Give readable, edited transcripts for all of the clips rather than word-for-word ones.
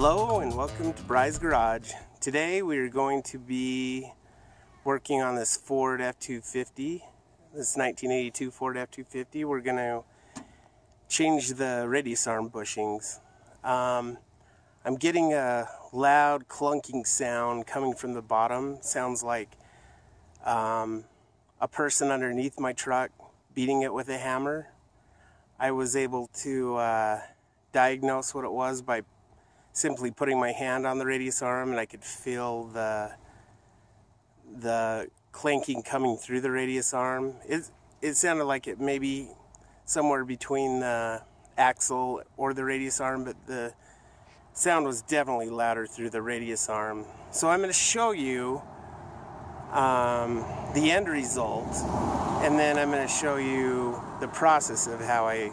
Hello and welcome to Bry's Garage. Today we are going to be working on this Ford F-250, this 1982 Ford F-250. We're going to change the radius arm bushings. I'm getting a loud clunking sound coming from the bottom. Sounds like a person underneath my truck beating it with a hammer. I was able to diagnose what it was by simply putting my hand on the radius arm, and I could feel the clanking coming through the radius arm. It sounded like it may be somewhere between the axle or the radius arm, but the sound was definitely louder through the radius arm. So I'm going to show you the end result, and then I'm going to show you the process of how I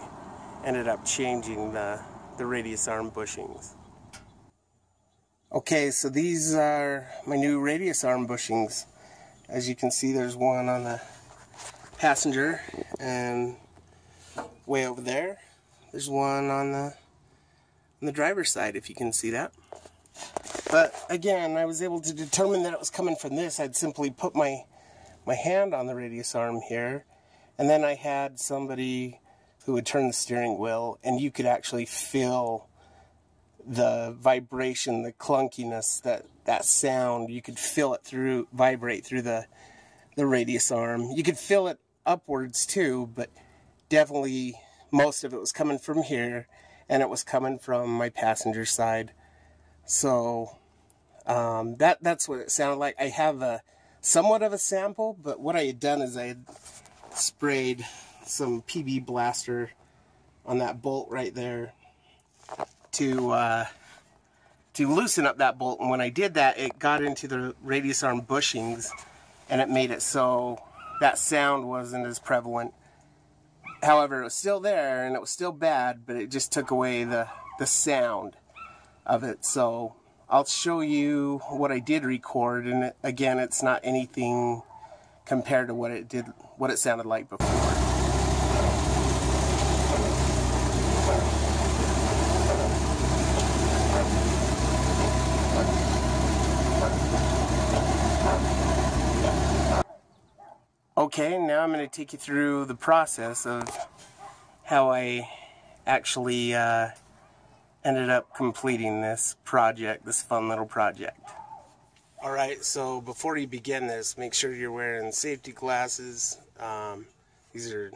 ended up changing the radius arm bushings. Okay, so these are my new radius arm bushings. As you can see, there's one on the passenger, and way over there there's one on the driver's side, if you can see that. But again, I was able to determine that it was coming from this. I'd simply put my hand on the radius arm here, and then I had somebody who would turn the steering wheel, and you could actually feel the vibration, the clunkiness, that sound. You could feel it vibrate through the radius arm. You could feel it upwards too, but definitely most of it was coming from here, and it was coming from my passenger side. So that's what it sounded like. I have somewhat of a sample, but what I had done is I had sprayed some PB Blaster on that bolt right there to loosen up that bolt, and when I did that, it got into the radius arm bushings, and it made it so that sound wasn't as prevalent. However, it was still there, and it was still bad, but it just took away the sound of it. So I'll show you what I did record, and again, it's not anything compared to what it sounded like before. Okay, now I'm going to take you through the process of how I actually ended up completing this project, this fun little project. Alright, so before you begin this, make sure you're wearing safety glasses. These are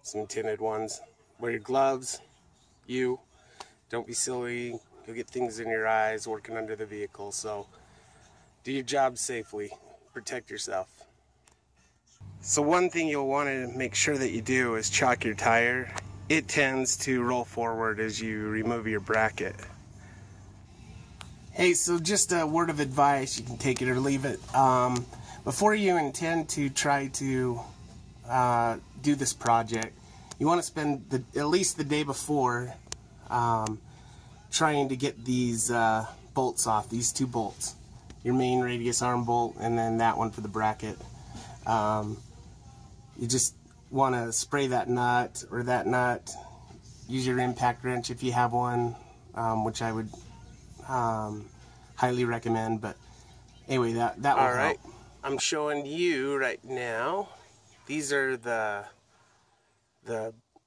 some tinted ones. Wear your gloves. Don't be silly. You'll get things in your eyes working under the vehicle, so do your job safely. Protect yourself. So one thing you'll want to make sure that you do is chock your tire. It tends to roll forward as you remove your bracket. Hey, so just a word of advice, you can take it or leave it. Before you intend to try to do this project, you want to spend at least the day before trying to get these bolts off, these two bolts. Your main radius arm bolt, and then that one for the bracket. You just want to spray that nut, use your impact wrench if you have one, which I would highly recommend. But anyway, that will help. I'm showing you right now, these are the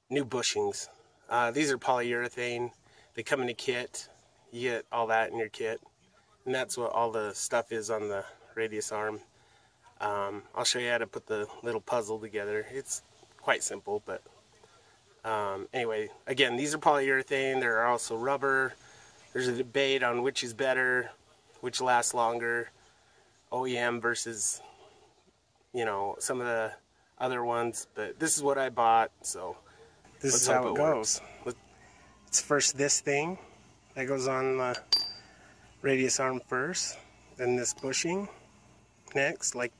new bushings. These are polyurethane. They come in a kit. You get all that in your kit, and that's what all the stuff is on the radius arm. I'll show you how to put the little puzzle together. It's quite simple, but anyway, again, these are polyurethane. There are also rubber. There's a debate on which is better, which lasts longer, OEM versus, some of the other ones, but this is what I bought, so this is how it goes. It's first this thing that goes on the radius arm first, then this bushing next, like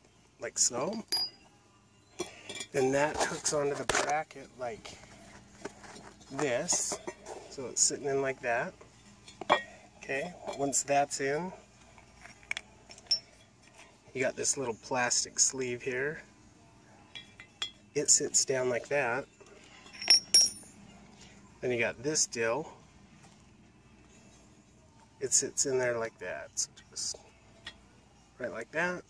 so. Then that hooks onto the bracket like this, so it's sitting in like that. Okay, once that's in, you got this little plastic sleeve here. It sits down like that. Then you got this deal. it sits in there like that. So just right like that.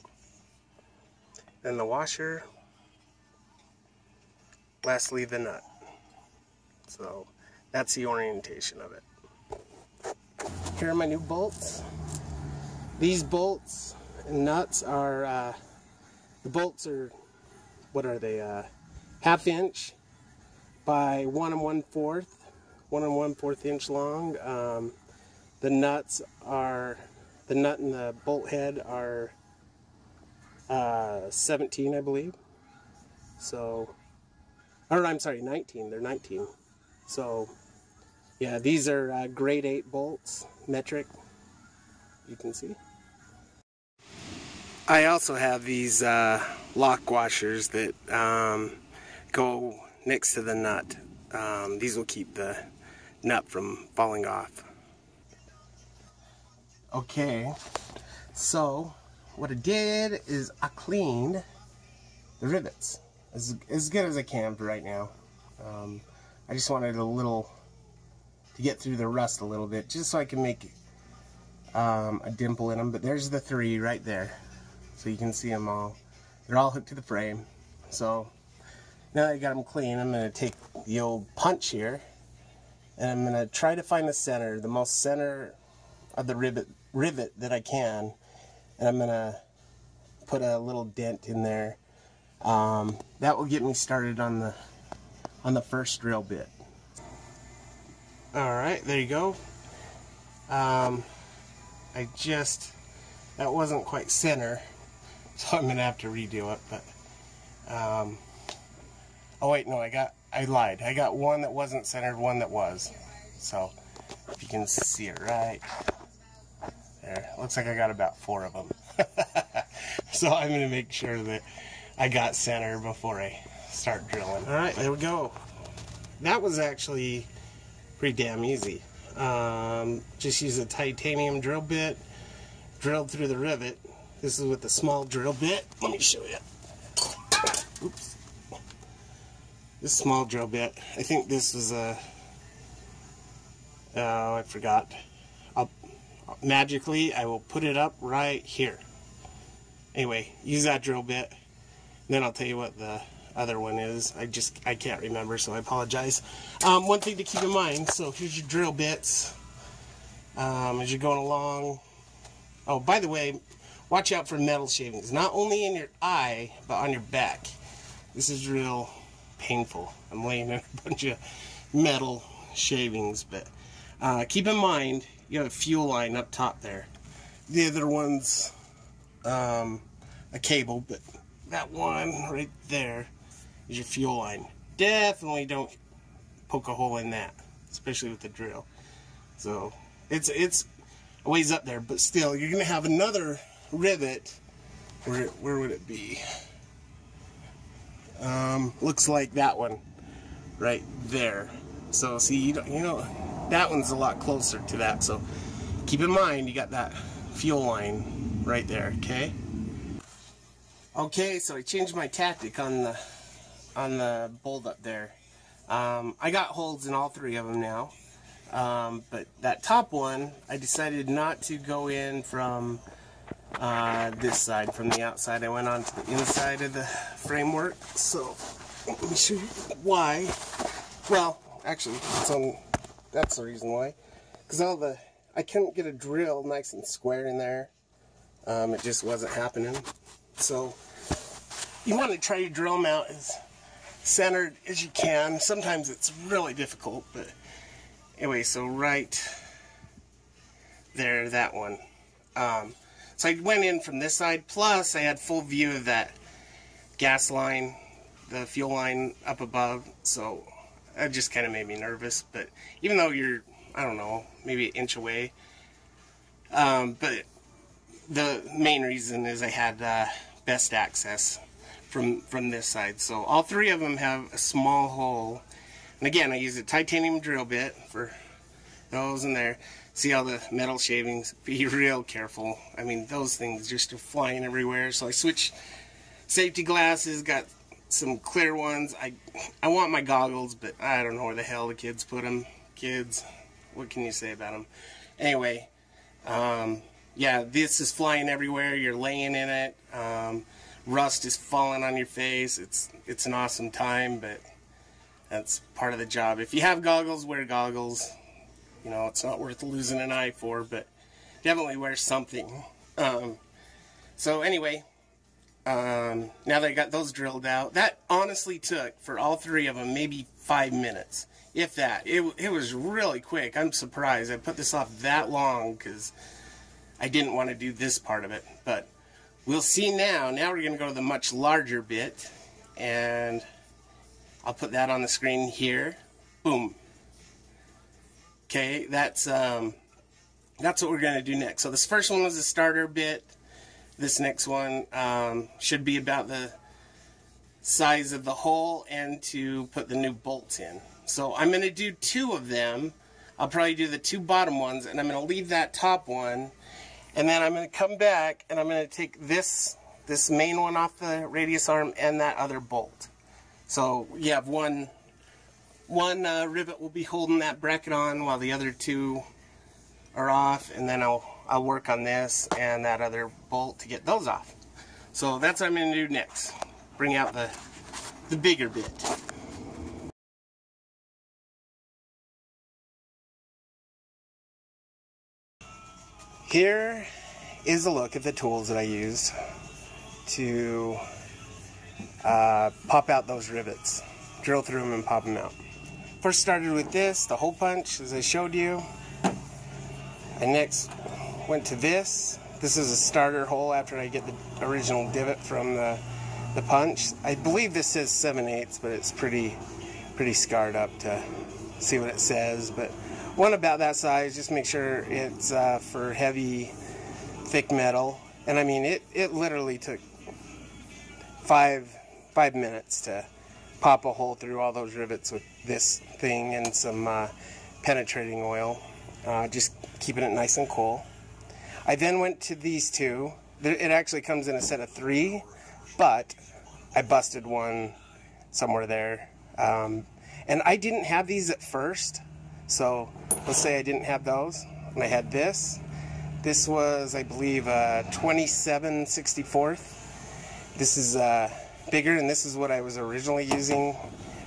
Then the washer. Lastly, the nut. So that's the orientation of it. Here are my new bolts. These bolts and nuts are, the bolts are, what are they, 1/2 inch by 1 1/4 inch long. The nuts are, the nut and the bolt head are 17, I believe. So, or I'm sorry, 19. They're 19. So, yeah, these are grade 8 bolts, metric. You can see. I also have these lock washers that go next to the nut. These will keep the nut from falling off. Okay, so what I did is I cleaned the rivets as good as I can for right now. I just wanted to get through the rust a little bit, just so I can make a dimple in them. But there's the 3 right there, so you can see them all. They're all hooked to the frame. So now that I got them clean, I'm going to take the old punch here, and I'm going to try to find the center, the most center of the rivet that I can, and I'm going to put a little dent in there. That will get me started on the first drill bit. Alright, there you go. That wasn't quite center, so I'm going to have to redo it, but oh wait, no, I lied. I got one that wasn't centered, one that was. So, if you can see it right there. Looks like I got about 4 of them. So I'm going to make sure that I got center before I start drilling. Alright, there we go. That was actually pretty damn easy. Just use a titanium drill bit, drilled through the rivet. This is with the small drill bit. Let me show you. Oops. This small drill bit, I think this was a, oh, I forgot. Magically, I will put it up right here. Anyway, use that drill bit. Then I'll tell you what the other one is. I can't remember, so I apologize. One thing to keep in mind, so here's your drill bits. As you're going along. Oh, by the way, watch out for metal shavings. Not only in your eye, but on your back. This is real painful. I'm laying in a bunch of metal shavings, but keep in mind you have a fuel line up top there. The other one's a cable, but that one right there is your fuel line. Definitely don't poke a hole in that, especially with the drill. So it's a ways up there, but still you're gonna have another rivet. Where would it be? Looks like that one right there. So see, you know that one's a lot closer to that, so keep in mind you got that fuel line right there. Okay, so I changed my tactic on the bolt up there. I got holes in all 3 of them now, but that top one I decided not to go in from this side, from the outside. I went on to the inside of the framework. So let me show you why. Well, actually, that's the reason why. Because I couldn't get a drill nice and square in there. It just wasn't happening. So you want to try to drill them out as centered as you can. Sometimes it's really difficult, but anyway, so right there, that one. So I went in from this side, plus I had full view of that gas line, the fuel line up above, so that just kind of made me nervous. But even though you're, I don't know, maybe an inch away, but the main reason is I had best access from this side. So all 3 of them have a small hole, and again I use a titanium drill bit for those in there. See all the metal shavings? Be real careful. I mean, those things just are flying everywhere. So I switched safety glasses, got some clear ones. I want my goggles, but I don't know where the hell the kids put them. Kids, what can you say about them? Anyway, Yeah, this is flying everywhere. You're laying in it. Rust is falling on your face. It's an awesome time, but that's part of the job. If you have goggles, wear goggles. You know, it's not worth losing an eye for, but definitely wear something. So anyway, now that I got those drilled out, that honestly took, for all three of them, maybe 5 minutes. If that. It was really quick. I'm surprised. I put this off that long because I didn't want to do this part of it. But we'll see now. Now we're going to go to the much larger bit. And I'll put that on the screen here. Boom. Okay, that's what we're going to do next. So this first one was a starter bit. This next one should be about the size of the hole and to put the new bolts in. So I'm going to do 2 of them. I'll probably do the 2 bottom ones, and I'm going to leave that top one. And then I'm going to come back, and I'm going to take this main one off the radius arm and that other bolt. So you have one rivet will be holding that bracket on while the other 2 are off, and then I'll work on this and that other bolt to get those off. So that's what I'm going to do next. Bring out the bigger bit. Here is a look at the tools that I used to pop out those rivets. Drill through them and pop them out. First started with this, the hole punch, as I showed you. I next went to this. This is a starter hole after I get the original divot from the punch. I believe this says 7/8, but it's pretty scarred up to see what it says. But one about that size, just make sure it's for heavy, thick metal. And I mean, it literally took five minutes to pop a hole through all those rivets with this thing and some penetrating oil, just keeping it nice and cool. I then went to these 2. It actually comes in a set of 3, but I busted one somewhere there. And I didn't have these at first, so let's say I didn't have those, and I had this. This was, I believe, 27/64. This is bigger, and this is what I was originally using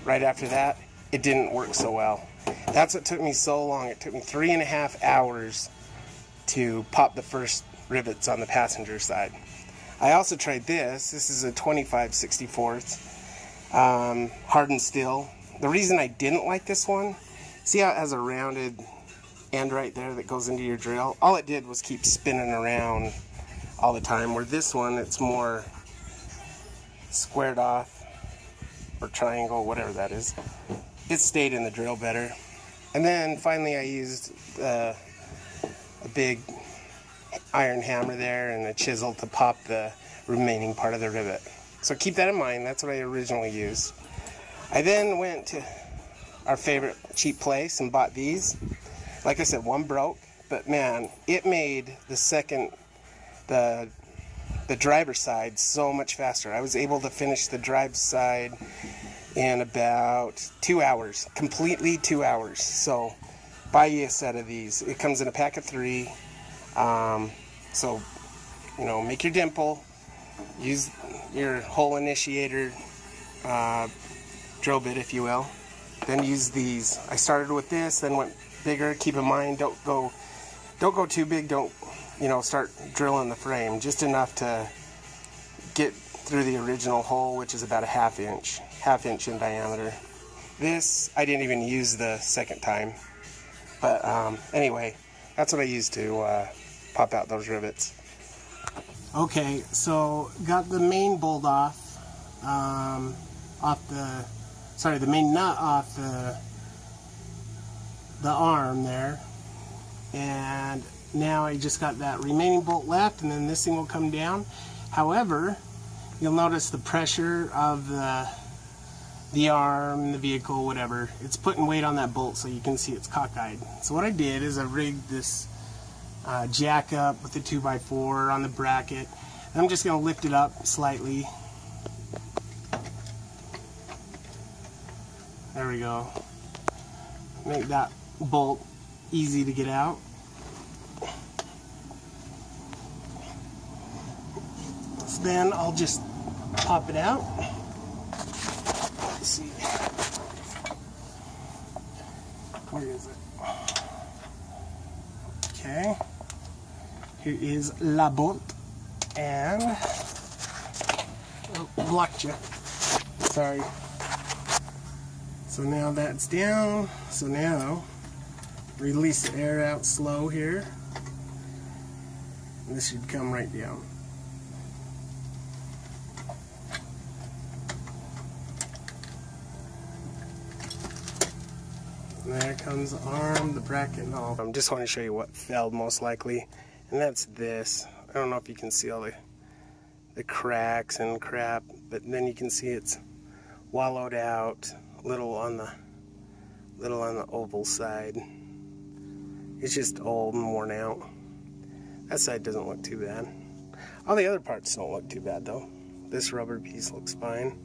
right after that. It didn't work so well. That's what took me so long. It took me 3.5 hours to pop the first rivets on the passenger side. I also tried this. This is a 25/64 hardened steel. The reason I didn't like this one, see how it has a rounded end right there that goes into your drill? All it did was keep spinning around all the time, where this one, it's more squared off, or triangle, whatever that is. It stayed in the drill better. And then finally I used a big iron hammer there and a chisel to pop the remaining part of the rivet. So keep that in mind. That's what I originally used. I then went to our favorite cheap place and bought these. Like I said, one broke, but man, it made the driver's side so much faster. I was able to finish the drive side in about 2 hours, completely 2 hours. So buy you a set of these. It comes in a pack of 3. So, you know, make your dimple, use your hole initiator drill bit, if you will. Then use these. I started with this, then went bigger. Keep in mind, don't go too big. Don't, you know, start drilling the frame. Just enough to get through the original hole, which is about a half inch in diameter. This I didn't even use the second time, but anyway, that's what I used to pop out those rivets. Okay, so got the main bolt off, the main nut off the arm there, and now I just got that remaining bolt left, and then this thing will come down. However, you'll notice the pressure of the arm, the vehicle, whatever. It's putting weight on that bolt, so you can see it's cockeyed. So what I did is I rigged this jack up with the 2x4 on the bracket. And I'm just going to lift it up slightly. There we go. Make that bolt easy to get out. So then I'll just pop it out. Let's see. Where is it? Okay. Here is la bolt. And oh, blocked you. Sorry. So now that's down. So now release the air out slow here. And this should come right down. And there comes the arm, the bracket, and all. I just want to show you what fell most likely, and that's this. I don't know if you can see all the cracks and crap, but then you can see it's wallowed out a little on the oval side. It's just old and worn out. That side doesn't look too bad. All the other parts don't look too bad though. This rubber piece looks fine.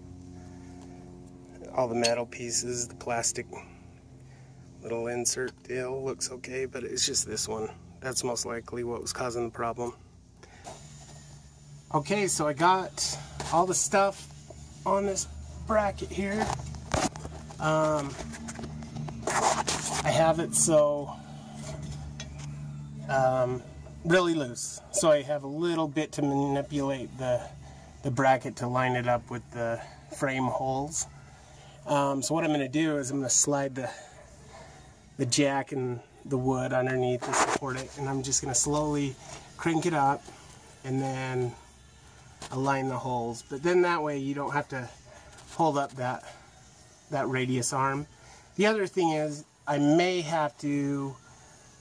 All the metal pieces, the plastic little insert deal looks okay, but it's just this one. That's most likely what was causing the problem. Okay, so I got all the stuff on this bracket here. I have it so really loose, so I have a little bit to manipulate the bracket to line it up with the frame holes. So what I'm going to do is I'm going to slide the jack and the wood underneath to support it, and I'm just going to slowly crank it up and then align the holes. But then that way you don't have to hold up that radius arm. The other thing is I may have to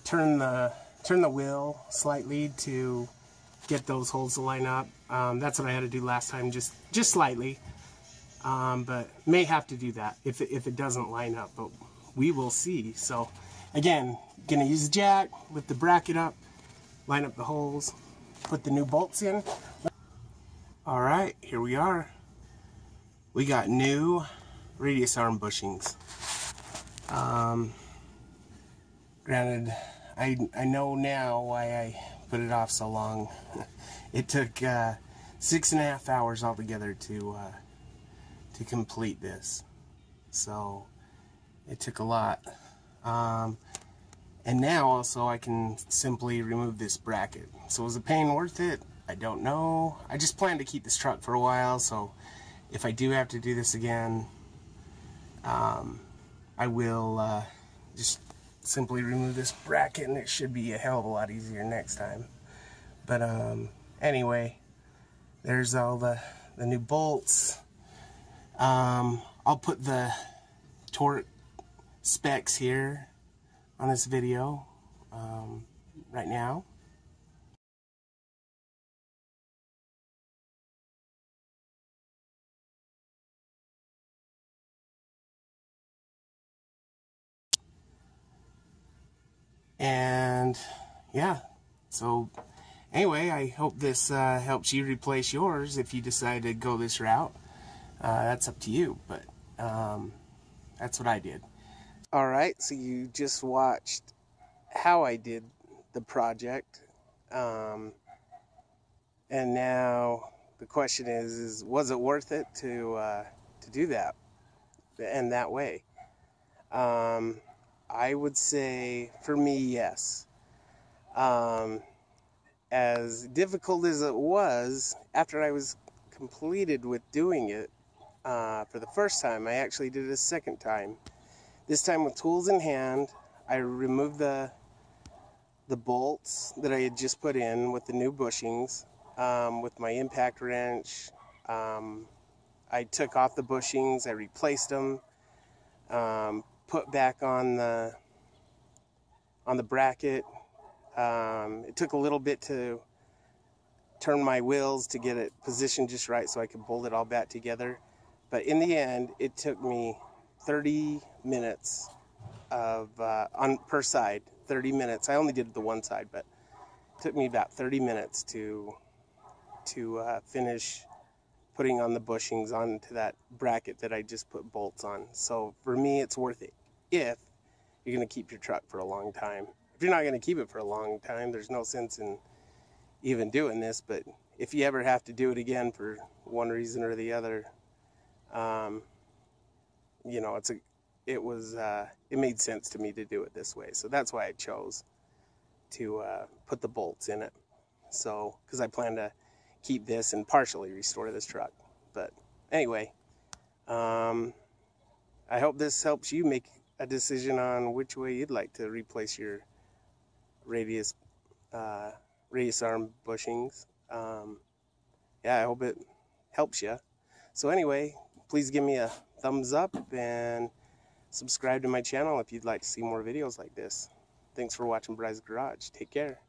turn the wheel slightly to get those holes to line up. That's what I had to do last time, just slightly. But may have to do that if it doesn't line up, but we will see. So again, gonna use the jack, lift the bracket up, line up the holes, put the new bolts in. All right, here we are. We got new radius arm bushings. Granted, I know now why I put it off so long. It took 6.5 hours altogether to complete this, so it took a lot. And now also I can simply remove this bracket. So was the pain worth it? I don't know. I just plan to keep this truck for a while, so if I do have to do this again, I will just simply remove this bracket, and it should be a hell of a lot easier next time. But anyway, there's all the new bolts. I'll put the torque specs here on this video right now. And yeah, so anyway, I hope this helps you replace yours if you decide to go this route. That's up to you, but that's what I did. Alright, so you just watched how I did the project, and now the question is was it worth it to do that and that way? I would say for me, yes. As difficult as it was, after I was completed with doing it for the first time, I actually did it a second time. This time with tools in hand, I removed the bolts that I had just put in with the new bushings with my impact wrench. I took off the bushings, I replaced them, put back on the bracket. It took a little bit to turn my wheels to get it positioned just right so I could bolt it all back together. But in the end, it took me 30 minutes per side. 30 minutes. I only did the one side, but it took me about 30 minutes to finish putting on the bushings onto that bracket that I just put bolts on. So for me, it's worth it if you're going to keep your truck for a long time. If you're not going to keep it for a long time, there's no sense in even doing this. But if you ever have to do it again for one reason or the other, you know, it made sense to me to do it this way. So that's why I chose to put the bolts in it. So, because I plan to keep this and partially restore this truck. But anyway, I hope this helps you make a decision on which way you'd like to replace your radius arm bushings. Yeah, I hope it helps you. So anyway, please give me a thumbs up and subscribe to my channel if you'd like to see more videos like this. Thanks for watching Bry's Garage. Take care.